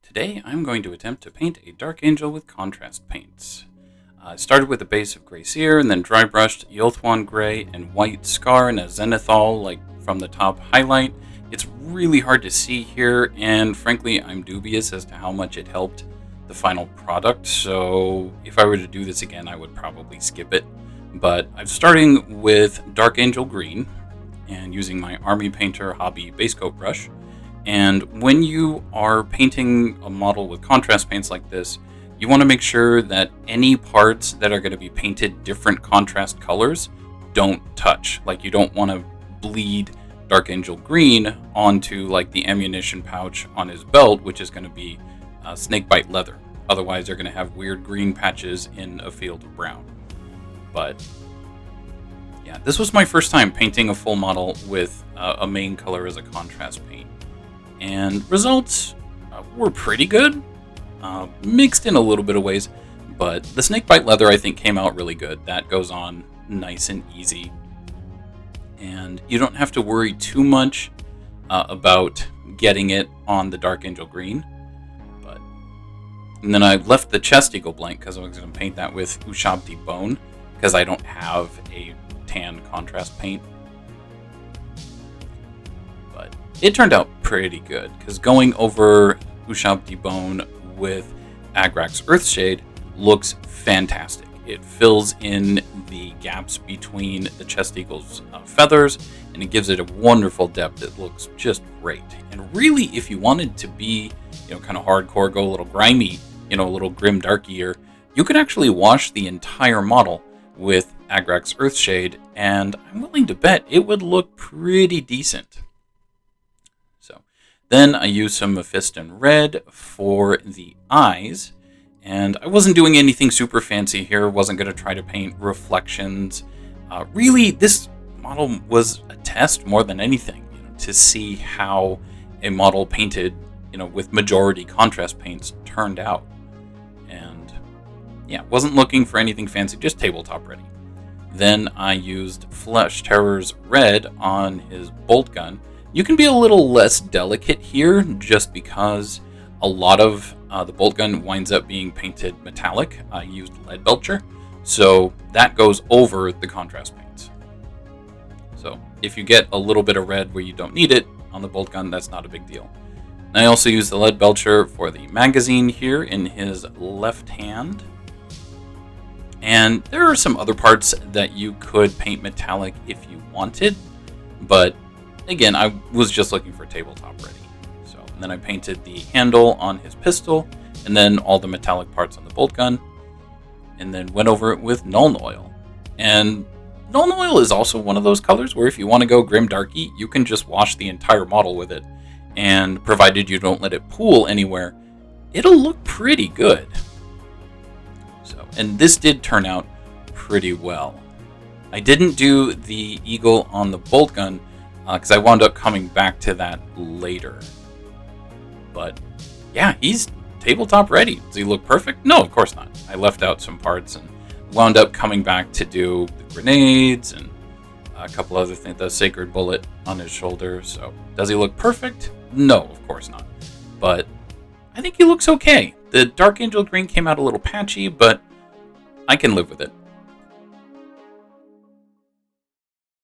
Today I'm going to attempt to paint a Dark Angel with contrast paints. I started with a base of Gray Seer and then dry brushed Yolthwan Gray and White Scar and a Zenithal like from the top highlight. It's really hard to see here, and frankly I'm dubious as to how much it helped the final product, so if I were to do this again I would probably skip it. But I'm starting with Dark Angel Green and using my Army Painter Hobby base coat brush. And when you are painting a model with contrast paints like this, you want to make sure that any parts that are going to be painted different contrast colors don't touch. Like, you don't want to bleed Dark Angel Green onto like the ammunition pouch on his belt, which is going to be snakebite leather. Otherwise, they're going to have weird green patches in a field of brown. But yeah, this was my first time painting a full model with a main color as a contrast paint. And results were pretty good, mixed in a little bit of ways, but the snakebite leather I think came out really good. That goes on nice and easy, and you don't have to worry too much about getting it on the Dark Angel Green. And then I left the chest eagle blank because I was going to paint that with Ushabti Bone, because I don't have a tan contrast paint. But it turned out pretty good, because going over Ushabti Bone with Agrax Earthshade looks fantastic. It fills in the gaps between the chest eagle's feathers, and it gives it a wonderful depth. It looks just great. And really, if you wanted to be, kind of hardcore, go a little grimy, a little grim darkier, you could actually wash the entire model with Agrax Earthshade, and I'm willing to bet it would look pretty decent. So then I used some Mephiston Red for the eyes, and I wasn't doing anything super fancy here. Wasn't going to try to paint reflections. Really, this model was a test more than anything, to see how a model painted, with majority contrast paints turned out. And yeah, wasn't looking for anything fancy, just tabletop ready. Then I used Flesh Terror's Red on his bolt gun. You can be a little less delicate here just because a lot of the bolt gun winds up being painted metallic. I used Lead Belcher, so that goes over the contrast paints. So if you get a little bit of red where you don't need it on the bolt gun, that's not a big deal. And I also used the Lead Belcher for the magazine here in his left hand. And there are some other parts that you could paint metallic if you wanted, but again, I was just looking for tabletop ready. So, and then I painted the handle on his pistol, and then all the metallic parts on the bolt gun, and then went over it with Nuln Oil. And Nuln Oil is also one of those colors where if you want to go grim darky, you can just wash the entire model with it, and provided you don't let it pool anywhere, it'll look pretty good. So, and this did turn out pretty well. I didn't do the eagle on the bolt gun because I wound up coming back to that later. But yeah, he's tabletop ready. Does he look perfect? No, of course not. I left out some parts and wound up coming back to do the grenades and a couple other things, the sacred bullet on his shoulder. So does he look perfect? No, of course not. But I think he looks okay. The Dark Angel Green came out a little patchy, but I can live with it.